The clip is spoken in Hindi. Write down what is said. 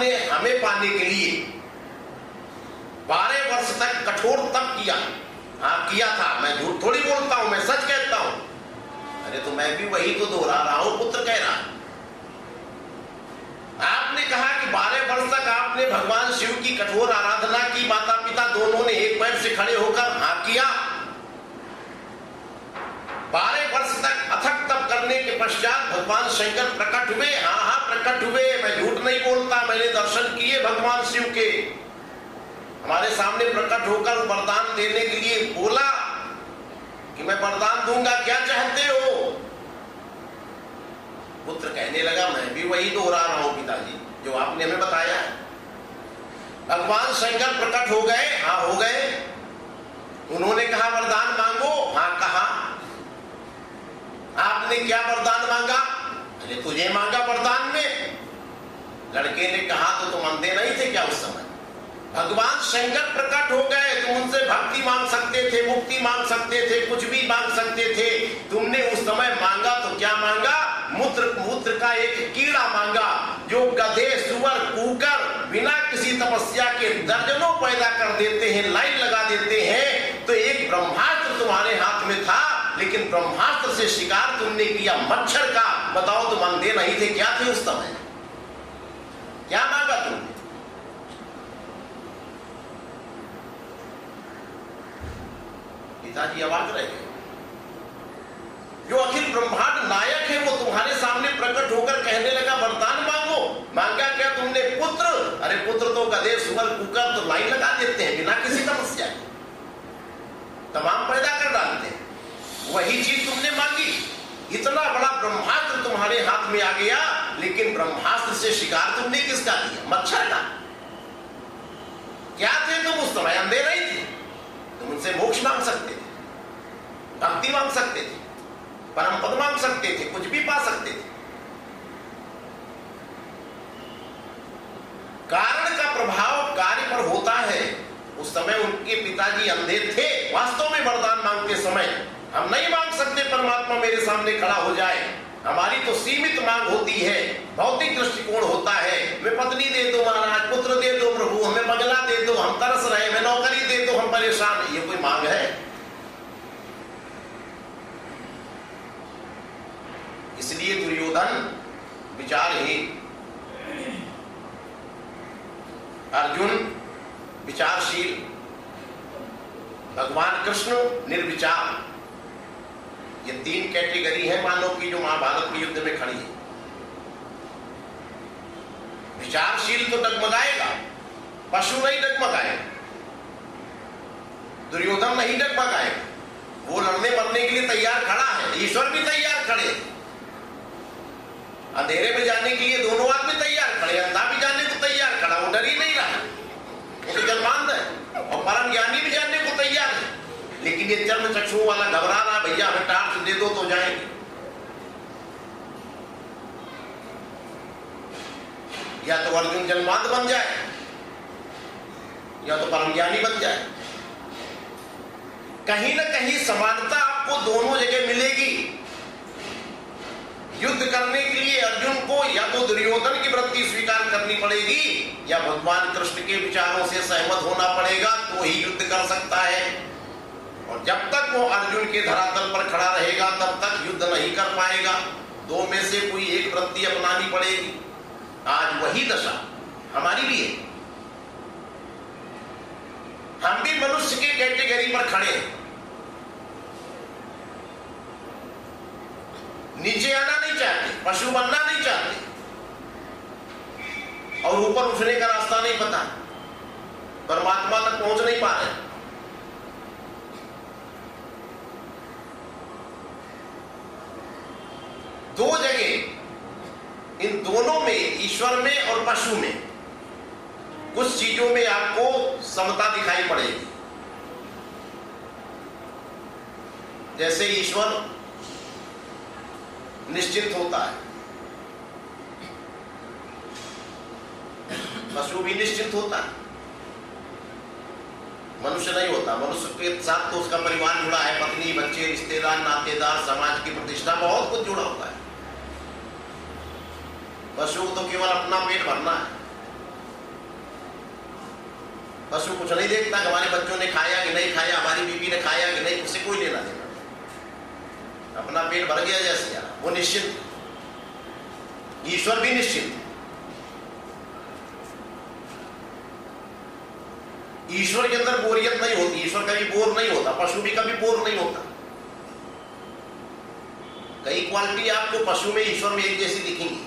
आपने हमें पाने के लिए 12 वर्ष तक कठोर तप किया। हाँ किया था, मैं झूठ थोड़ी बोलता हूं, मैं सच कहता हूं। अरे तो मैं भी वही तो दोहरा रहा हूं, पुत्र कह रहा। आपने कहा कि 12 वर्ष तक आपने भगवान शिव की कठोर आराधना की, माता पिता दोनों ने एक पैर से खड़े होकर हाँ किया। 12 वर्ष तक अथक तप करने के पश्चात भगवान शंकर प्रकट हुए। हाँ प्रकट हुए, मैं झूठ नहीं बोलता, मैंने दर्शन किए भगवान शिव के। हमारे सामने प्रकट होकर वरदान देने के लिए बोला कि मैं वरदान दूंगा, क्या चाहते हो? पुत्र कहने लगा मैं भी वही दोहरा रहा हूं पिताजी जो आपने हमें बताया। भगवान शंकर प्रकट हो गए। हाँ हो गए। उन्होंने कहा वरदान मांगो। हाँ कहा। आपने क्या वरदान मांगा? अरे तुझे मांगा वरदान में। लड़के ने कहा तो तुम अंधे नहीं थे क्या उस समय? भगवान शंकर प्रकट हो गए, तुम उनसे भक्ति मांग सकते थे, मुक्ति मांग सकते थे, कुछ भी मांग सकते थे। तुमने उस समय मांगा तो क्या मांगा? मूत्र का एक कीड़ा मांगा जो गधे सुअर कुकर बिना किसी तपस्या के दर्जनों पैदा कर देते हैं, लाइन लगा देते हैं। तो एक ब्रह्मास्त्र तुम्हारे हाथ में था, लेकिन ब्रह्मास्त्र से शिकार तुमने किया मच्छर का। बताओ तुम अंधे नहीं थे क्या थे उस समय? क्या मांगा तुमने? पिताजी अवाक रह गए। जो अखिल ब्रह्मांड नायक है वो तुम्हारे सामने प्रकट होकर कहने लगा वरदान मांगो। मांगा क्या तुमने? पुत्र। अरे पुत्र तो गधे सुअर कुकर तो लाइन लगा देते हैं बिना किसी तपस्या के, तमाम पैदा कर डालते हैं। वही चीज तुमने मांगी। इतना बड़ा ब्रह्मास्त्र तुम्हारे हाथ में आ गया, लेकिन ब्रह्मास्त्र से शिकार तुमने किसका किया? मच्छर का। क्या थे तुम उस समय? अंधे नहीं थे। तुम उनसे मोक्ष मांग सकते थे, भक्ति मांग सकते थे, परम पद मांग सकते थे, कुछ भी पा सकते थे। कारण का प्रभाव कार्य पर होता है। उस समय उनके पिताजी अंधे थे। वास्तव में वरदान मांगते समय हम नहीं मांग सकते परमात्मा मेरे सामने खड़ा हो जाए। हमारी तो सीमित मांग होती है, भौतिक दृष्टिकोण होता है। मैं पत्नी दे दो महाराज, पुत्र दे दो प्रभु, हमें बंगला दे दो, हम तरस रहे, मैं नौकरी दे दो, हम परेशान। ये कोई मांग है? इसलिए दुर्योधन विचारहीन, अर्जुन विचारशील, भगवान कृष्ण निर्विचार। ये 3 कैटेगरी है मानव की जो महाभारत के युद्ध में खड़ी है। विचारशील तो डगमगाएगा, पशु नहीं डगमगाएगा, दुर्योधन नहीं डगमगाएगा। वो लड़ने मरने के लिए तैयार खड़ा है, ईश्वर भी तैयार खड़े। अंधेरे में जाने के लिए दोनों आदमी तैयार खड़े, अंधा भी जाने को तैयार खड़ा, वो डर ही नहीं रहा, वो तो जन्मांध है। और परम ज्ञानी भी जाने को तैयार है, लेकिन ये चर्म चक्षुओं वाला घबरा रहा, भैया हमें टार्च दे दो तो जाएंगे। या तो अर्जुन जन्मांध बन जाए या तो परम ज्ञानी बन जाए। कहीं ना कहीं समानता आपको दोनों जगह मिलेगी। युद्ध करने के लिए अर्जुन को या तो दुर्योधन की वृत्ति स्वीकार करनी पड़ेगी या भगवान कृष्ण के विचारों से सहमत होना पड़ेगा, तो ही युद्ध कर सकता है। और जब तक वो अर्जुन के धरातल पर खड़ा रहेगा तब तक युद्ध नहीं कर पाएगा। दो में से कोई एक वृत्ति अपनानी पड़ेगी। आज वही दशा हमारी भी है। हम भी मनुष्य के कैटेगरी पर खड़े हैं। नीचे आना नहीं चाहते, पशु बनना नहीं चाहते, और ऊपर उठने का रास्ता नहीं पता, परमात्मा तक पहुंच नहीं पा रहे। दो जगह, इन दोनों में, ईश्वर में और पशु में, कुछ चीजों में आपको समता दिखाई पड़ेगी। जैसे ईश्वर निश्चिंत होता है, पशु भी निश्चिंत होता है, मनुष्य नहीं होता। मनुष्य के साथ तो उसका परिवार जुड़ा है, पत्नी, बच्चे, रिश्तेदार, नातेदार, समाज की प्रतिष्ठा, बहुत कुछ जुड़ा होता है। पशु को तो केवल अपना पेट भरना है, पशु कुछ नहीं देखता कि हमारे बच्चों ने खाया कि नहीं खाया, हमारी बीवी ने खाया कि नहीं, उससे कोई लेना देना, अपना पेट भर गया जैसे यार, वो निश्चिंत। ईश्वर भी निश्चिंत, ईश्वर के अंदर बोरियत नहीं होती, ईश्वर कभी बोर नहीं होता, पशु भी कभी बोर नहीं होता। कई क्वालिटी आपको पशु में ईश्वर में एक जैसी दिखेंगी।